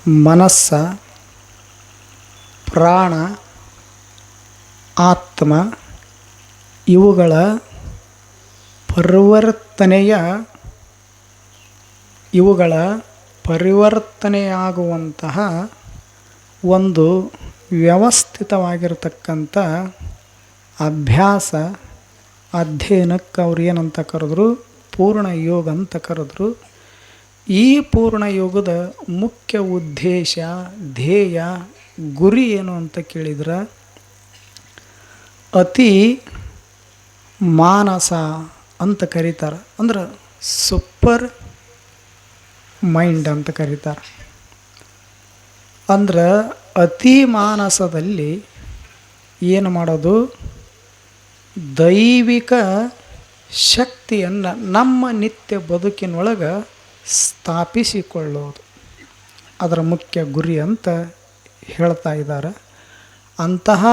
ಮನಸ್ಸ, ಪ್ರಾಣ, ಆತ್ಮ ಇವುಗಳ ಪರಿವರ್ತನೆಯಾಗುವಂತಹ ಒಂದು ವ್ಯವಸ್ಥಿತವಾಗಿರತಕ್ಕಂಥ ಅಭ್ಯಾಸ ಅಧ್ಯಯನಕ್ಕೆ ಅವ್ರು ಏನಂತ ಕರೆದ್ರು, ಪೂರ್ಣ ಯೋಗ ಅಂತ ಕರೆದ್ರು. ಈ ಪೂರ್ಣ ಯೋಗದ ಮುಖ್ಯ ಉದ್ದೇಶ, ಧ್ಯೇಯ, ಗುರಿ ಏನು ಅಂತ ಕೇಳಿದ್ರೆ ಅತಿ ಮಾನಸ ಅಂತ ಕರೀತಾರೆ. ಅಂದ್ರೆ ಸೂಪರ್ ಮೈಂಡ್ ಅಂತ ಕರೀತಾರೆ. ಅಂದ್ರೆ ಅತಿ ಮಾನಸದಲ್ಲಿ ಏನು ಮಾಡೋದು, ದೈವಿಕ ಶಕ್ತಿಯನ್ನು ನಮ್ಮ ನಿತ್ಯ ಬದುಕಿನೊಳಗೆ ಸ್ಥಾಪಿಸಿಕೊಳ್ಳೋದು ಅದರ ಮುಖ್ಯ ಗುರಿ ಅಂತ ಹೇಳ್ತಾ ಇದ್ದಾರೆ. ಅಂತಹ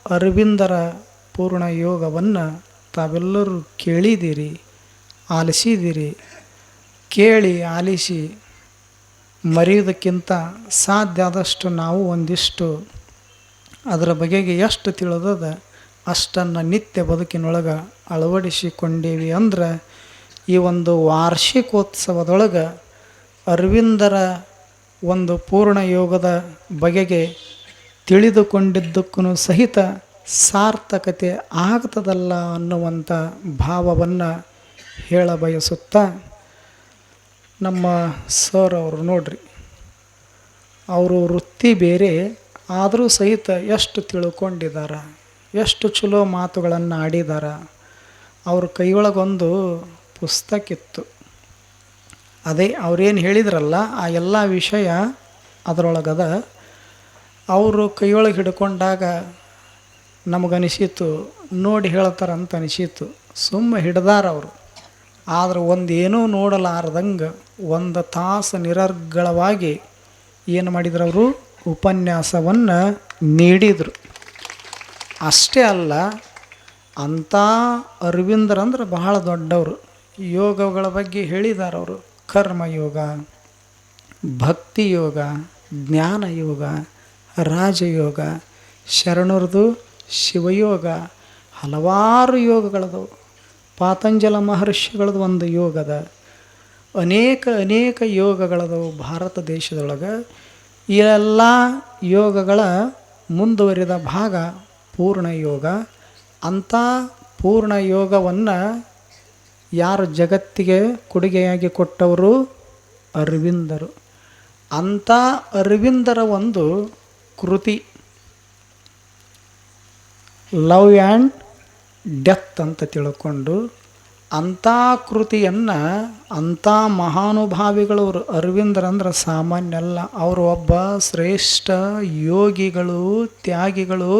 ಅರವಿಂದರ ಪೂರ್ಣ ಯೋಗವನ್ನು ತಾವೆಲ್ಲರೂ ಕೇಳಿದ್ದೀರಿ, ಆಲಿಸಿದ್ದೀರಿ. ಕೇಳಿ ಆಲಿಸಿ ಮರೆಯೋದಕ್ಕಿಂತ ಸಾಧ್ಯ ಆದಷ್ಟು ನಾವು ಒಂದಿಷ್ಟು ಅದರ ಬಗೆಗೆ ಎಷ್ಟು ತಿಳಿದದ ಅಷ್ಟನ್ನು ನಿತ್ಯ ಬದುಕಿನೊಳಗೆ ಅಳವಡಿಸಿಕೊಂಡೀವಿ ಅಂದ್ರೆ ಈ ಒಂದು ವಾರ್ಷಿಕೋತ್ಸವದೊಳಗೆ ಅರವಿಂದರ ಒಂದು ಪೂರ್ಣ ಯೋಗದ ಬಗೆಗೆ ತಿಳಿದುಕೊಂಡಿದ್ದಕ್ಕೂ ಸಹಿತ ಸಾರ್ಥಕತೆ ಆಗ್ತದಲ್ಲ ಅನ್ನುವಂಥ ಭಾವವನ್ನು ಹೇಳಬಯಸುತ್ತಾ, ನಮ್ಮ ಸರ್ ಅವರು ನೋಡ್ರಿ, ಅವರು ವೃತ್ತಿ ಬೇರೆ ಆದರೂ ಸಹಿತ ಎಷ್ಟು ತಿಳ್ಕೊಂಡಿದ್ದಾರೆ, ಎಷ್ಟು ಚಲೋ ಮಾತುಗಳನ್ನು ಆಡಿದ್ದಾರೆ. ಅವ್ರ ಕೈಯೊಳಗೊಂದು ಪುಸ್ತಕ ಇತ್ತು. ಅದೇ ಅವ್ರೇನು ಹೇಳಿದ್ರಲ್ಲ ಆ ಎಲ್ಲ ವಿಷಯ ಅದರೊಳಗದ. ಅವರು ಕೈಯೊಳಗೆ ಹಿಡ್ಕೊಂಡಾಗ ನಮಗನಿಸಿತು, ನೋಡಿ ಹೇಳ್ತಾರಂತ ಅನಿಸಿತು. ಸುಮ್ಮ ಹಿಡ್ದಾರ ಅವರು. ಆದ್ರೆ ಒಂದೇನೂ ನೋಡಲಾರ್ದಂಗೆ 1 ತಾಸು ನಿರರ್ಗಳವಾಗಿ ಏನು ಮಾಡಿದ್ರು, ಅವರು ಉಪನ್ಯಾಸವನ್ನು ನೀಡಿದರು. ಅಷ್ಟೇ ಅಲ್ಲ, ಅಂಥ ಅರವಿಂದರಂದ್ರೆ ಬಹಳ ದೊಡ್ಡವರು. ಯೋಗಗಳ ಬಗ್ಗೆ ಹೇಳಿದ್ದಾರೆ ಅವರು. ಕರ್ಮಯೋಗ, ಭಕ್ತಿ ಯೋಗ, ಜ್ಞಾನ ಯೋಗ, ರಾಜಯೋಗ, ಶರಣರದು ಶಿವಯೋಗ, ಹಲವಾರು ಯೋಗಗಳದವು. ಪಾತಂಜಲ ಮಹರ್ಷಿಗಳದ್ದು ಒಂದು ಯೋಗದ, ಅನೇಕ ಯೋಗಗಳದವು ಭಾರತ ದೇಶದೊಳಗೆ. ಈ ಎಲ್ಲ ಯೋಗಗಳ ಮುಂದುವರಿದ ಭಾಗ ಪೂರ್ಣ ಯೋಗ. ಅಂಥ ಪೂರ್ಣ ಯೋಗವನ್ನು ಯಾರು ಜಗತ್ತಿಗೆ ಕೊಡುಗೆಯಾಗಿ ಕೊಟ್ಟವರು? ಅರವಿಂದರು. ಅಂಥ ಅರವಿಂದರ ಒಂದು ಕೃತಿ ಲವ್ ಆ್ಯಂಡ್ ಡೆತ್ ಅಂತ ತಿಳ್ಕೊಂಡು ಅಂಥ ಕೃತಿಯನ್ನು ಅಂಥ ಮಹಾನುಭಾವಿಗಳವರು. ಅರವಿಂದರಂದ್ರೆ ಸಾಮಾನ್ಯ ಅಲ್ಲ. ಅವರು ಒಬ್ಬ ಶ್ರೇಷ್ಠ ಯೋಗಿಗಳು, ತ್ಯಾಗಿಗಳು,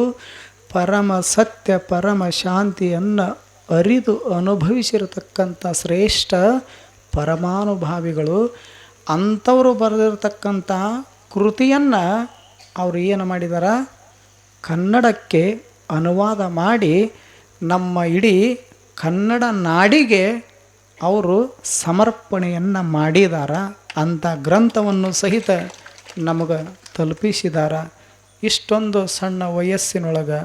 ಪರಮ ಸತ್ಯ ಪರಮ ಶಾಂತಿಯನ್ನು ಅರಿದು ಅನುಭವಿಸಿರತಕ್ಕಂಥ ಶ್ರೇಷ್ಠ ಪರಮಾನುಭಾವಿಗಳು. ಅಂಥವರು ಬರೆದಿರತಕ್ಕಂಥ ಕೃತಿಯನ್ನು ಅವರು ಏನು ಮಾಡಿದಾರ, ಕನ್ನಡಕ್ಕೆ ಅನುವಾದ ಮಾಡಿ ನಮ್ಮ ಇಡೀ ಕನ್ನಡ ನಾಡಿಗೆ ಅವರು ಸಮರ್ಪಣೆಯನ್ನು ಮಾಡಿದಾರ. ಅಂಥ ಗ್ರಂಥವನ್ನು ಸಹಿತ ನಮಗೆ ತಲುಪಿಸಿದಾರ. ಇಷ್ಟೊಂದು ಸಣ್ಣ ವಯಸ್ಸಿನೊಳಗೆ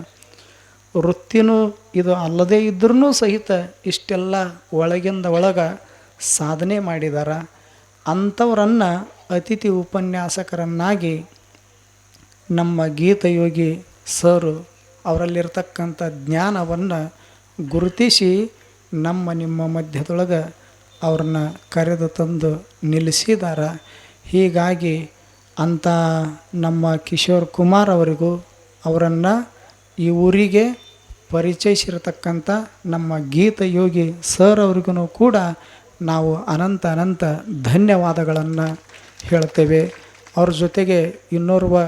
ವೃತ್ತಿನೂ ಇದು ಅಲ್ಲದೇ ಇದ್ರೂ ಸಹಿತ ಇಷ್ಟೆಲ್ಲ ಒಳಗಿಂದ ಒಳಗೆ ಸಾಧನೆ ಮಾಡಿದಾರ. ಅಂಥವರನ್ನು ಅತಿಥಿ ಉಪನ್ಯಾಸಕರನ್ನಾಗಿ ನಮ್ಮ ಗೀತಯೋಗಿ ಸರು ಅವರಲ್ಲಿರ್ತಕ್ಕಂಥ ಜ್ಞಾನವನ್ನು ಗುರುತಿಸಿ ನಮ್ಮ ನಿಮ್ಮ ಮಧ್ಯದೊಳಗೆ ಅವ್ರನ್ನ ಕರೆದು ತಂದು ನಿಲ್ಲಿಸಿದ್ದಾರೆ. ಹೀಗಾಗಿ ಅಂಥ ನಮ್ಮ ಕಿಶೋರ್ ಕುಮಾರ್ ಅವರಿಗೂ, ಅವರನ್ನು ಈ ಊರಿಗೆ ಪರಿಚಯಿಸಿರತಕ್ಕಂಥ ನಮ್ಮ ಗೀತಯೋಗಿ ಸರ್ ಅವ್ರಿಗೂ ಕೂಡ ನಾವು ಅನಂತ ಧನ್ಯವಾದಗಳನ್ನು ಹೇಳ್ತೇವೆ. ಅವ್ರ ಜೊತೆಗೆ ಇನ್ನೋರ್ವ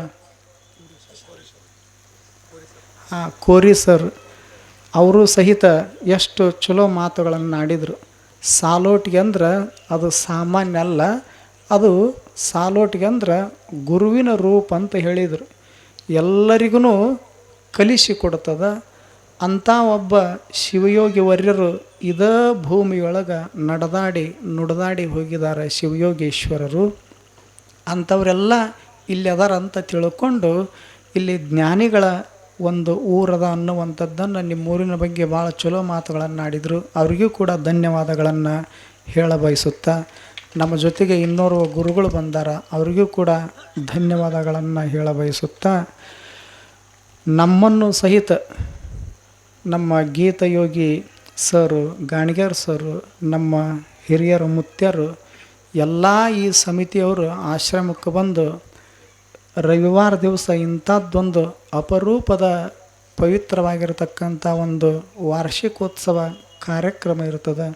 ಕೋರಿ ಸರ್ ಅವರು ಸಹಿತ ಎಷ್ಟು ಚಲೋ ಮಾತುಗಳನ್ನು ಆಡಿದರು. ಸಾಲೋಟಿಗೆ ಅಂದ್ರೆ ಅದು ಸಾಮಾನ್ಯ ಅಲ್ಲ, ಅದು ಸಾಲೋಟಿಗೆ ಅಂದ್ರೆ ಗುರುವಿನ ರೂಪ ಅಂತ ಹೇಳಿದರು. ಎಲ್ಲರಿಗೂ ಕಲಿಸಿಕೊಡ್ತದ. ಅಂಥ ಒಬ್ಬ ಶಿವಯೋಗಿ ವರ್ಯರು ಇದೇ ಭೂಮಿಯೊಳಗೆ ನಡೆದಾಡಿ ನುಡಿದಾಡಿ ಹೋಗಿದ್ದಾರೆ ಶಿವಯೋಗೀಶ್ವರರು. ಅಂಥವರೆಲ್ಲ ಇಲ್ಲಿ ಅದಾರ ಅಂತ ತಿಳ್ಕೊಂಡು ಇಲ್ಲಿ ಜ್ಞಾನಿಗಳ ಒಂದು ಊರದ ಅನ್ನುವಂಥದ್ದನ್ನು ನಿಮ್ಮೂರಿನ ಬಗ್ಗೆ ಭಾಳ ಚಲೋ ಮಾತುಗಳನ್ನು ಆಡಿದರು. ಅವರಿಗೂ ಕೂಡ ಧನ್ಯವಾದಗಳನ್ನು ಹೇಳ ಬಯಸುತ್ತಾ, ನಮ್ಮ ಜೊತೆಗೆ ಇನ್ನೋರ್ವ ಗುರುಗಳು ಬಂದಾರ, ಅವರಿಗೂ ಕೂಡ ಧನ್ಯವಾದಗಳನ್ನು ಹೇಳ ಬಯಸುತ್ತಾ, ನಮ್ಮನ್ನು ಸಹಿತ ನಮ್ಮ ಗೀತಯೋಗಿ ಸರು, ಗಾಣಿಗೇರ್ ಸರು, ನಮ್ಮ ಹಿರಿಯರು ಮುತ್ಯರು ಎಲ್ಲ ಈ ಸಮಿತಿಯವರು ಆಶ್ರಮಕ್ಕೆ ಬಂದು ರವಿವಾರ ದಿವಸ ಇಂಥದ್ದೊಂದು ಅಪರೂಪದ ಪವಿತ್ರವಾಗಿರತಕ್ಕಂಥ ಒಂದು ವಾರ್ಷಿಕೋತ್ಸವ ಕಾರ್ಯಕ್ರಮ ಇರ್ತದೆ,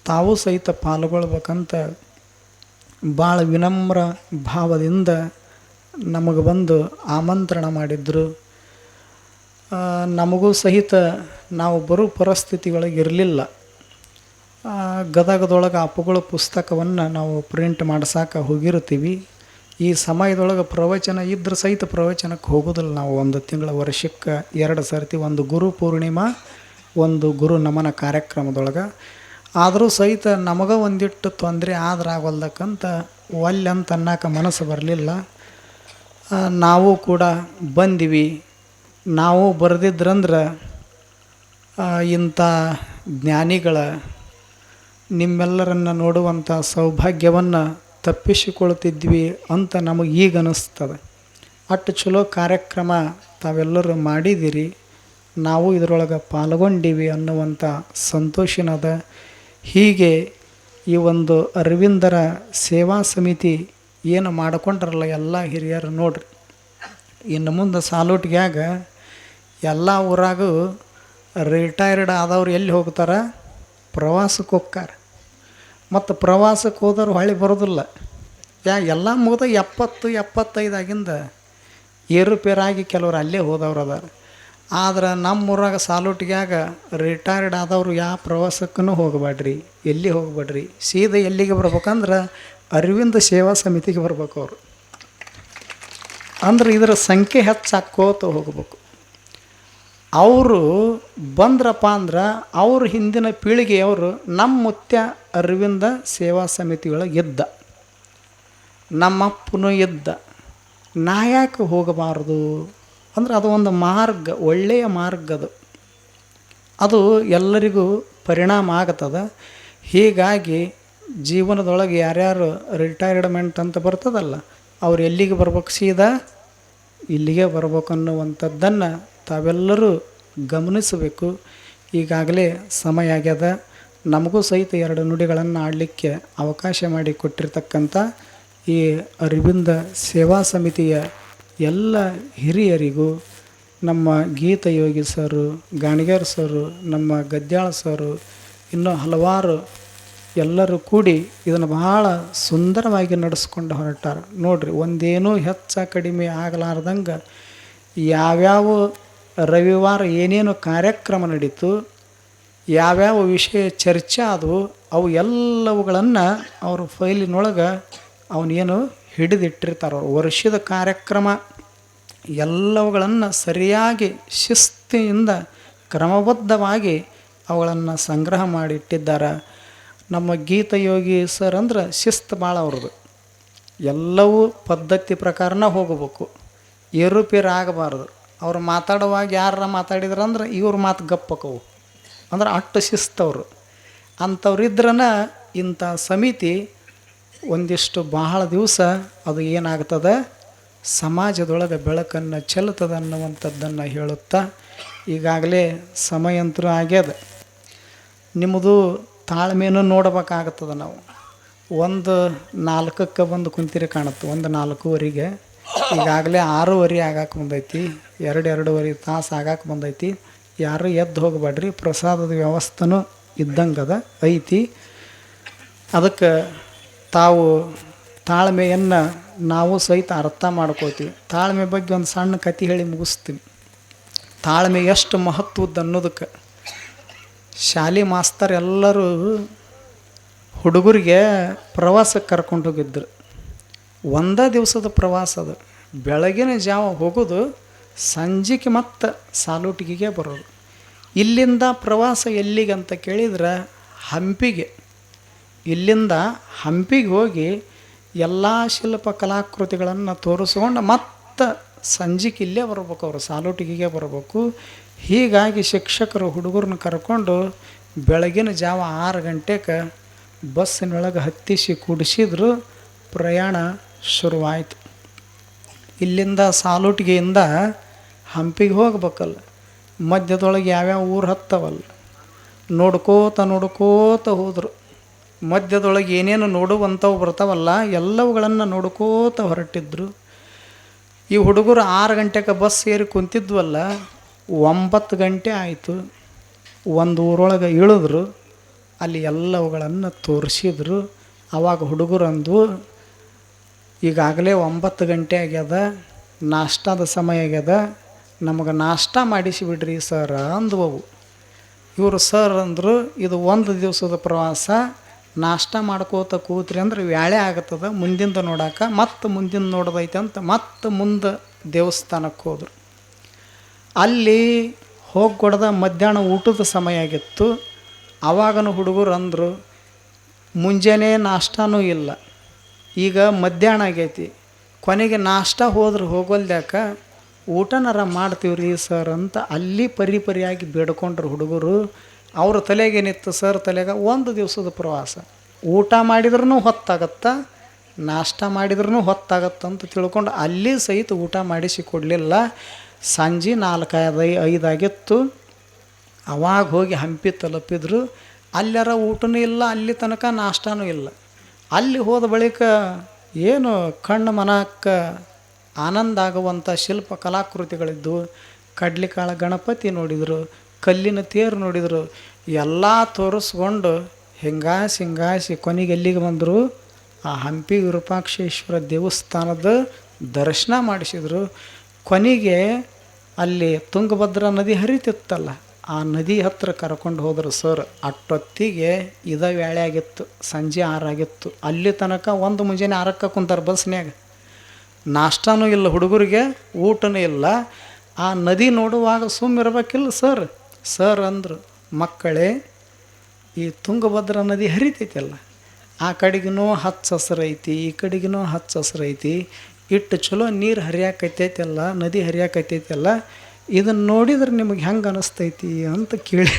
ತಾವು ಸಹಿತ ಪಾಲ್ಗೊಳ್ಬೇಕಂತ ಭಾಳ ವಿನಮ್ರ ಭಾವದಿಂದ ನಮಗೆ ಬಂದು ಆಮಂತ್ರಣ ಮಾಡಿದ್ರು. ನಮಗೂ ಸಹಿತ ನಾವು ಬರೋ ಪರಿಸ್ಥಿತಿಗಳಿಗೆ ಇರಲಿಲ್ಲ. ಗದಗದೊಳಗೆ ಅಪ್ಪುಗಳ ಪುಸ್ತಕವನ್ನು ನಾವು ಪ್ರಿಂಟ್ ಮಾಡ್ಸೋಕೆ ಹೋಗಿರ್ತೀವಿ. ಈ ಸಮಯದೊಳಗೆ ಪ್ರವಚನ ಇದ್ರೆ ಸಹಿತ ಪ್ರವಚನಕ್ಕೆ ಹೋಗೋದಿಲ್ಲ ನಾವು. ಒಂದು ತಿಂಗಳ ವರ್ಷಕ್ಕೆ 2 ಸರ್ತಿ, ಒಂದು ಗುರು ಪೂರ್ಣಿಮಾ, ಒಂದು ಗುರು ನಮನ ಕಾರ್ಯಕ್ರಮದೊಳಗೆ. ಆದರೂ ಸಹಿತ ನಮಗೆ ಒಂದಿಟ್ಟು ತೊಂದರೆ ಆದ್ರೆ ಆಗೋಲ್ದಕ್ಕಂತ ಒಲ್ಲೆ ಅಂತ ಅನ್ನೋಕೆ ಮನಸ್ಸು ಬರಲಿಲ್ಲ. ನಾವು ಕೂಡ ಬಂದಿವಿ. ನಾವು ಬರೆದಿದ್ರಂದ್ರೆ ಇಂಥ ಜ್ಞಾನಿಗಳ ನಿಮ್ಮೆಲ್ಲರನ್ನು ನೋಡುವಂಥ ಸೌಭಾಗ್ಯವನ್ನು ತಪ್ಪಿಸಿಕೊಳ್ತಿದ್ವಿ ಅಂತ ನಮಗೆ ಈಗ ಅನ್ನಿಸ್ತದೆ. ಅಷ್ಟು ಚಲೋ ಕಾರ್ಯಕ್ರಮ ತಾವೆಲ್ಲರೂ ಮಾಡಿದ್ದೀರಿ, ನಾವು ಇದರೊಳಗೆ ಪಾಲ್ಗೊಂಡೀವಿ ಅನ್ನುವಂಥ ಸಂತೋಷನದ. ಹೀಗೆ ಈ ಒಂದು ಅರವಿಂದರ ಸೇವಾ ಸಮಿತಿ ಏನು ಮಾಡಿಕೊಂಡ್ರಲ್ಲ ಎಲ್ಲ ಹಿರಿಯರು ನೋಡ್ರಿ. ಇನ್ನು ಮುಂದೆ ಸಾಲೋಟ್ಗ್ಯಾಗ ಎಲ್ಲ ಊರಾಗೂ ರಿಟೈರ್ಡ್ ಆದವ್ರು ಎಲ್ಲಿ ಹೋಗ್ತಾರೆ? ಪ್ರವಾಸಕ್ಕೆ ಹೋಗ್ತಾರೆ. ಮತ್ತು ಪ್ರವಾಸಕ್ಕೆ ಹೋದವ್ರು ಹೊಳ್ಳಿ ಬರೋದಿಲ್ಲ. ಎಲ್ಲ ಮುಗಿದ 70-75 ಆಗಿಂದ ಏರುಪೇರಾಗಿ ಕೆಲವ್ರು ಅಲ್ಲೇ ಹೋದವ್ರು ಅದಾರ. ಆದ್ರೆ ನಮ್ಮೂರಾಗ ಸಾಲೋಟ್ಗ್ಯಾಗ ರಿಟೈರ್ಡ್ ಆದವರು ಯಾವ ಪ್ರವಾಸಕ್ಕೂ ಹೋಗಬೇಡ್ರಿ, ಎಲ್ಲಿ ಹೋಗಬೇಡ್ರಿ, ಸೀದಾ ಎಲ್ಲಿಗೆ ಬರ್ಬೇಕಂದ್ರೆ ಅರವಿಂದ ಸೇವಾ ಸಮಿತಿಗೆ ಬರ್ಬೇಕು ಅವರು. ಅಂದ್ರೆ ಇದರ ಸಂಖ್ಯೆ ಹೆಚ್ಚಾಕೋತ ಹೋಗ್ಬೇಕು. ಅವರು ಬಂದ್ರಪ್ಪ ಅಂದ್ರೆ ಅವ್ರ ಹಿಂದಿನ ಪೀಳಿಗೆಯವರು ನಮ್ಮ ಮುತ್ಯ ಅರವಿಂದ ಸೇವಾ ಸಮಿತಿಯೊಳಗೆ ಇದ್ದ, ನಮ್ಮಪ್ಪನೂ ಇದ್ದ, ನಾ ಯಾಕೆ ಹೋಗಬಾರ್ದು ಅಂದ್ರೆ ಅದು ಒಂದು ಮಾರ್ಗ, ಒಳ್ಳೆಯ ಮಾರ್ಗ. ಅದು ಎಲ್ಲರಿಗೂ ಪರಿಣಾಮ ಆಗ್ತದೆ. ಹೀಗಾಗಿ ಜೀವನದೊಳಗೆ ಯಾರ್ಯಾರು ರಿಟೈರ್ಡ್ಮೆಂಟ್ ಅಂತ ಬರ್ತದಲ್ಲ, ಅವ್ರು ಎಲ್ಲಿಗೆ ಬರ್ಬೇಕು? ಸೀದಾ ಇಲ್ಲಿಗೆ ಬರ್ಬೇಕು ಅನ್ನುವಂಥದ್ದನ್ನು ತಾವೆಲ್ಲರೂ ಗಮನಿಸಬೇಕು. ಈಗಾಗಲೇ ಸಮಯ ಆಗ್ಯದ. ನಮಗೂ ಸಹಿತ 2 ನುಡಿಗಳನ್ನು ಆಡಲಿಕ್ಕೆ ಅವಕಾಶ ಮಾಡಿ ಕೊಟ್ಟಿರ್ತಕ್ಕಂಥ ಈ ಅರವಿಂದ ಸೇವಾ ಸಮಿತಿಯ ಎಲ್ಲ ಹಿರಿಯರಿಗೂ, ನಮ್ಮ ಗೀತಯೋಗಿ ಸರು, ಗಾಣಿಗೇರ್ ಸರು, ನಮ್ಮ ಗದ್ಯಾಳ ಸರು, ಇನ್ನೂ ಹಲವಾರು ಎಲ್ಲರೂ ಕೂಡಿ ಇದನ್ನು ಬಹಳ ಸುಂದರವಾಗಿ ನಡೆಸ್ಕೊಂಡು ಹೊರಟಾರ. ನೋಡ್ರಿ, ಒಂದೇನೂ ಹೆಚ್ಚ ಕಡಿಮೆ ಆಗಲಾರ್ದಂಗೆ ಯಾವ್ಯಾವ ರವಿವಾರ ಏನೇನು ಕಾರ್ಯಕ್ರಮ ನಡೀತು, ಯಾವ್ಯಾವ ವಿಷಯ ಚರ್ಚೆ ಆದವು, ಅವು ಎಲ್ಲವುಗಳನ್ನು ಅವರು ಫೈಲಿನೊಳಗೆ ಅವನೇನು ಹಿಡಿದಿಟ್ಟಿರ್ತಾರೆ. ಅವರು ವರ್ಷದ ಕಾರ್ಯಕ್ರಮ ಎಲ್ಲವುಗಳನ್ನು ಸರಿಯಾಗಿ ಶಿಸ್ತಿನಿಂದ ಕ್ರಮಬದ್ಧವಾಗಿ ಅವುಗಳನ್ನು ಸಂಗ್ರಹ ಮಾಡಿಟ್ಟಿದ್ದಾರೆ. ನಮ್ಮ ಗೀತಯೋಗಿ ಸರ್ ಅಂದ್ರೆ ಶಿಸ್ತು ಭಾಳ ಅವ್ರದ್ದು. ಎಲ್ಲವೂ ಪದ್ಧತಿ ಪ್ರಕಾರನ ಹೋಗಬೇಕು, ಏರುಪೇರು ಆಗಬಾರ್ದು. ಅವ್ರು ಮಾತಾಡುವಾಗ ಯಾರ ಮಾತಾಡಿದ್ರಂದ್ರೆ ಇವ್ರ ಮಾತು ಗಪ್ಪಕ್ಕವು, ಅಂದ್ರೆ ಅಷ್ಟು ಶಿಸ್ತವರು. ಅಂಥವ್ರಿದ್ರನ ಇಂಥ ಸಮಿತಿ ಒಂದಿಷ್ಟು ಬಹಳ ದಿವಸ ಅದು ಏನಾಗ್ತದೆ, ಸಮಾಜದೊಳಗೆ ಬೆಳಕನ್ನು ಚೆಲ್ತದೆ ಅನ್ನುವಂಥದ್ದನ್ನು ಹೇಳುತ್ತಾ, ಈಗಾಗಲೇ ಸಮಯಂತರೂ ಆಗ್ಯದ. ನಿಮ್ಮದು ತಾಳ್ಮೆನೂ ನೋಡಬೇಕಾಗ್ತದೆ. ನಾವು 1:04 ಬಂದು ಕುಂತಿರಿ ಕಾಣುತ್ತೆ, 1:04 ಈಗಾಗಲೇ 6:30 ಆಗಕ್ಕೆ ಬಂದೈತಿ, 2-2.5 ತಾಸು ಆಗಕ್ಕೆ ಬಂದೈತಿ. ಯಾರು ಎದ್ದು ಹೋಗಬೇಡ್ರಿ, ಪ್ರಸಾದದ ವ್ಯವಸ್ಥೆನೂ ಇದ್ದಂಗದ ಐತಿ. ಅದಕ್ಕೆ ತಾವು ತಾಳ್ಮೆಯನ್ನು ನಾವು ಸಹಿತ ಅರ್ಥ ಮಾಡ್ಕೋತೀವಿ. ತಾಳ್ಮೆ ಬಗ್ಗೆ ಒಂದು ಸಣ್ಣ ಕತೆ ಹೇಳಿ ಮುಗಿಸ್ತೀವಿ. ತಾಳ್ಮೆ ಎಷ್ಟು ಮಹತ್ವದ್ದು ಅನ್ನೋದಕ್ಕೆ ಶಾಲೆ ಮಾಸ್ತರ್ ಎಲ್ಲರೂ ಹುಡುಗರಿಗೆ ಪ್ರವಾಸಕ್ಕೆ ಕರ್ಕೊಂಡು ಹೋಗಿದ್ರು. ಒಂದೇ ದಿವಸದ ಪ್ರವಾಸ ಅದು. ಬೆಳಗಿನ ಜಾವ ಹೋಗೋದು, ಸಂಜೆಗೆ ಮತ್ತೆ ಸಾಲೋಟಿಗೆ ಬರೋದು. ಇಲ್ಲಿಂದ ಪ್ರವಾಸ ಎಲ್ಲಿಗೆ ಅಂತ ಕೇಳಿದ್ರೆ ಹಂಪಿಗೆ. ಇಲ್ಲಿಂದ ಹಂಪಿಗೆ ಹೋಗಿ ಎಲ್ಲ ಶಿಲ್ಪ ಕಲಾಕೃತಿಗಳನ್ನು ತೋರಿಸ್ಕೊಂಡು ಮತ್ತು ಸಂಜೆಗೆ ಇಲ್ಲೇ ಬರ್ಬೇಕು, ಅವರು ಸಾಲೋಟಿಗೆ ಬರಬೇಕು. ಹೀಗಾಗಿ ಶಿಕ್ಷಕರು ಹುಡುಗರನ್ನ ಕರ್ಕೊಂಡು ಬೆಳಗಿನ ಜಾವ 6 ಗಂಟೆಗೆ ಬಸ್ಸಿನೊಳಗೆ ಹತ್ತಿಸಿ ಕೂಡಿಸಿದ್ರು. ಪ್ರಯಾಣ ಶುರುವಾಯಿತು. ಇಲ್ಲಿಂದ ಸಾಲೋಟಿಗೆಯಿಂದ ಹಂಪಿಗೆ ಹೋಗ್ಬೇಕಲ್ಲ, ಮಧ್ಯದೊಳಗೆ ಯಾವ್ಯಾವ ಊರು ಹತ್ತವಲ್ಲ, ನೋಡ್ಕೋತ ಹೋದರು. ಮಧ್ಯದೊಳಗೆ ಏನೇನು ನೋಡುವಂಥವು ಬರ್ತಾವಲ್ಲ ಎಲ್ಲವುಗಳನ್ನು ನೋಡ್ಕೋತ ಹೊರಟಿದ್ರು. ಈ ಹುಡುಗರು 6 ಗಂಟೆಗೆ ಬಸ್ ಸೇರಿ ಕುಂತಿದ್ವಲ್ಲ, 9 ಗಂಟೆ ಆಯಿತು. ಒಂದು ಊರೊಳಗೆ ಇಳಿದ್ರು, ಅಲ್ಲಿ ಎಲ್ಲವುಗಳನ್ನು ತೋರಿಸಿದ್ರು. ಆವಾಗ ಹುಡುಗರು ಅಂದು, ಈಗಾಗಲೇ 9 ಗಂಟೆ ಆಗ್ಯದ, ನಾಷ್ಟಾದ ಸಮಯ ಆಗ್ಯದ, ನಮಗೆ ನಾಷ್ಟ ಮಾಡಿಸಿಬಿಡ್ರಿ ಸರ್ ಅಂದವು. ಇವರು ಸರ್ ಅಂದರು, ಇದು 1 ದಿವಸದ ಪ್ರವಾಸ, ನಾಷ್ಟ ಮಾಡ್ಕೋತ ಕೂತ್ರಿ ಅಂದ್ರೆ ವ್ಯಾಳೆ ಆಗ್ತದೆ ಮುಂದಿಂದ ನೋಡೋಕೆ, ಮತ್ತು ಮುಂದಿನ ನೋಡೋದೈತೆ ಅಂತ ಮತ್ತೆ ಮುಂದೆ ದೇವಸ್ಥಾನಕ್ಕೆ ಹೋದರು. ಅಲ್ಲಿ ಹೋಗ್ಕೊಡ್ದ ಮಧ್ಯಾಹ್ನ ಊಟದ ಸಮಯ ಆಗಿತ್ತು. ಆವಾಗನು ಹುಡುಗರು ಅಂದರು, ಮುಂಜಾನೆ ನಾಷ್ಟನೂ ಇಲ್ಲ, ಈಗ ಮಧ್ಯಾಹ್ನ ಆಗೈತಿ, ಕೊನೆಗೆ ನಾಷ್ಟ ಹೋದ್ರೆ ಹೋಗೋಲ್ದ್ಯಾಕ, ಊಟನಾರ ಮಾಡ್ತೀವಿ ರೀ ಸರ್ ಅಂತ ಅಲ್ಲಿ ಪರಿಯಾಗಿ ಬೇಡ್ಕೊಂಡ್ರು ಹುಡುಗರು. ಅವ್ರ ತಲೆಗೇನಿತ್ತು, ಸರ್ ತಲೆಗೆ 1 ದಿವಸದ ಪ್ರವಾಸ, ಊಟ ಮಾಡಿದ್ರೂ ಹೊತ್ತಾಗತ್ತ, ನಾಷ್ಟ ಮಾಡಿದ್ರೂ ಹೊತ್ತಾಗತ್ತಂತ ತಿಳ್ಕೊಂಡು ಅಲ್ಲಿ ಸಹಿತ ಊಟ ಮಾಡಿಸಿ ಕೊಡಲಿಲ್ಲ. ಸಂಜೆ 4-5 ಆಗಿತ್ತು. ಅವಾಗ ಹೋಗಿ ಹಂಪಿ ತಲುಪಿದ್ರು. ಅಲ್ಲಾರ ಊಟನೂ ಇಲ್ಲ, ಅಲ್ಲಿ ತನಕ ನಾಷ್ಟನೂ ಇಲ್ಲ. ಅಲ್ಲಿ ಹೋದ ಬಳಿಕ ಏನು ಕಣ್ಣು ಮನಕ್ಕೆ ಆನಂದ ಆಗುವಂಥ ಶಿಲ್ಪ ಕಲಾಕೃತಿಗಳಿದ್ದು. ಕಡ್ಲಿಕಾಳು ಗಣಪತಿ ನೋಡಿದರು, ಕಲ್ಲಿನ ತೇರು ನೋಡಿದರು, ಎಲ್ಲ ತೋರಿಸ್ಕೊಂಡು ಹಿಂಗಾಸಿ ಕೊನೆಗೆ ಎಲ್ಲಿಗೆ ಬಂದರು, ಆ ಹಂಪಿ ವಿರೂಪಾಕ್ಷೇಶ್ವರ ದೇವಸ್ಥಾನದ ದರ್ಶನ ಮಾಡಿಸಿದರು. ಕೊನೆಗೆ ಅಲ್ಲಿ ತುಂಗಭದ್ರಾ ನದಿ ಹರಿತಿತ್ತಲ್ಲ, ಆ ನದಿ ಹತ್ತಿರ ಕರ್ಕೊಂಡು ಹೋದರು ಸರ್. ಅಷ್ಟೊತ್ತಿಗೆ ವೇಳೆ ಆಗಿತ್ತು, ಸಂಜೆ 6 ಆಗಿತ್ತು. ಅಲ್ಲಿ ತನಕ ಮುಂಜಾನೆ 6ಕ್ಕೆ ಕುಂತಾರೆ ಬಸ್ನ್ಯಾಗ, ನಾಷ್ಟನೂ ಇಲ್ಲ ಹುಡುಗರಿಗೆ, ಊಟನೂ ಇಲ್ಲ. ಆ ನದಿ ನೋಡುವಾಗ ಸುಮ್ಮಿರ್ಬೇಕಿಲ್ಲ ಸರ್. ಸರ್ ಅಂದರು, ಮಕ್ಕಳೇ, ಈ ತುಂಗಭದ್ರಾ ನದಿ ಹರಿತೈತಲ್ಲ, ಆ ಕಡೆಗೂ ಹಚ್ಚ ಹಸ್ರೈತಿ, ಈ ಕಡೆಗೂ ಹಚ್ಚ ಹಸ್ರೈತಿ, ಇಟ್ಟು ಚಲೋ ನೀರು ಹರಿಯಾಕೈತೈತಲ್ಲ, ನದಿ ಹರಿಯಾಕೈತೈತಲ್ಲ, ಇದನ್ನು ನೋಡಿದ್ರೆ ನಿಮಗೆ ಹೆಂಗೆ ಅನಿಸ್ತೈತಿ ಅಂತ ಕೇಳಿ.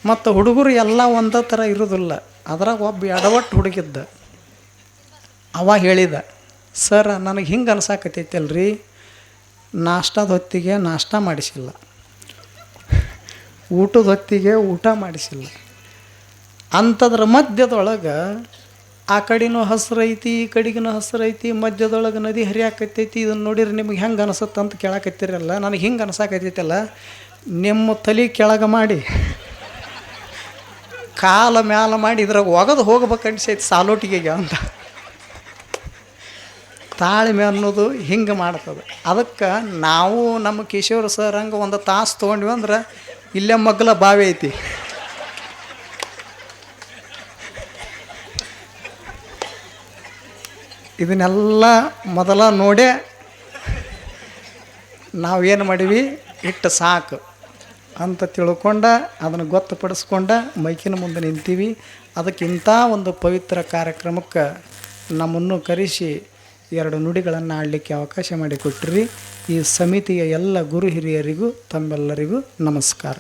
ಮತ್ತು ಹುಡುಗರು ಎಲ್ಲ ಒಂದೇ ಥರ ಇರೋದಿಲ್ಲ. ಅದ್ರಾಗ ಒಬ್ಬ ಎಡವಟ್ಟು ಹುಡುಗಿದ್ದ, ಅವ ಹೇಳಿದ, ಸರ್ ನನಗೆ ಹಿಂಗೆ ಅನ್ಸಾಕತ್ತೈತಲ್ರಿ, ನಾಷ್ಟದ ಹೊತ್ತಿಗೆ ನಾಷ್ಟ ಮಾಡಿಸಿಲ್ಲ, ಊಟದ ಹೊತ್ತಿಗೆ ಊಟ ಮಾಡಿಸಿಲ್ಲ, ಅಂಥದ್ರ ಮಧ್ಯದೊಳಗೆ ಆ ಕಡೆನೂ ಹಸ್ರೈತಿ, ಈ ಕಡೆಗೂ ಹಸ್ರೈತಿ, ಮಧ್ಯದೊಳಗೆ ನದಿ ಹರಿಯಾಕತ್ತೈತಿ, ಇದನ್ನು ನೋಡಿದ್ರೆ ನಿಮಗೆ ಹೆಂಗೆ ಅನಿಸುತ್ತೆ ಅಂತ ಕೇಳಾಕತ್ತೀರಲ್ಲ, ನನಗೆ ಹಿಂಗೆ ಅನ್ಸಾಕತ್ತೈತಲ್ಲ, ನಿಮ್ಮ ತಲೆ ಕೆಳಗೆ ಮಾಡಿ ಕಾಲ ಮ್ಯಾಲ ಮಾಡಿ ಇದ್ರಾಗ ಒಗದು ಹೋಗ್ಬೇಕು ಅನ್ಸೈತಿ ಸಾಲೋಟಿಗೆ ಅಂತ. ತಾಳ್ಮೆ ಅನ್ನೋದು ಹಿಂಗೆ ಮಾಡ್ತದೆ. ಅದಕ್ಕೆ ನಾವು ನಮ್ಮ ಕಿಶೋರ್ ಸರ್ ಹಂಗೆ 1 ತಾಸು ತೊಗೊಂಡ್ವಿ ಅಂದ್ರೆ ಇಲ್ಲೇ ಮಗ್ಲ ಬಾವಿ ಐತಿ, ಇದನ್ನೆಲ್ಲ ಮೊದಲ ನೋಡೇ ನಾವೇನು ಮಾಡೀವಿ, ಇಟ್ಟು ಸಾಕು ಅಂತ ತಿಳ್ಕೊಂಡ ಅದನ್ನು ಗೊತ್ತುಪಡಿಸ್ಕೊಂಡ ಮೈಕಿನ ಮುಂದೆ ನಿಂತೀವಿ. ಅದಕ್ಕಿಂತ ಒಂದು ಪವಿತ್ರ ಕಾರ್ಯಕ್ರಮಕ್ಕೆ ನಮ್ಮನ್ನು ಕರೆಸಿ 2 ನುಡಿಗಳನ್ನು ಆಡಲಿಕ್ಕೆ ಅವಕಾಶ ಮಾಡಿಕೊಟ್ರಿ. ಈ ಸಮಿತಿಯ ಎಲ್ಲ ಗುರು ಹಿರಿಯರಿಗೂ ತಮ್ಮೆಲ್ಲರಿಗೂ ನಮಸ್ಕಾರ.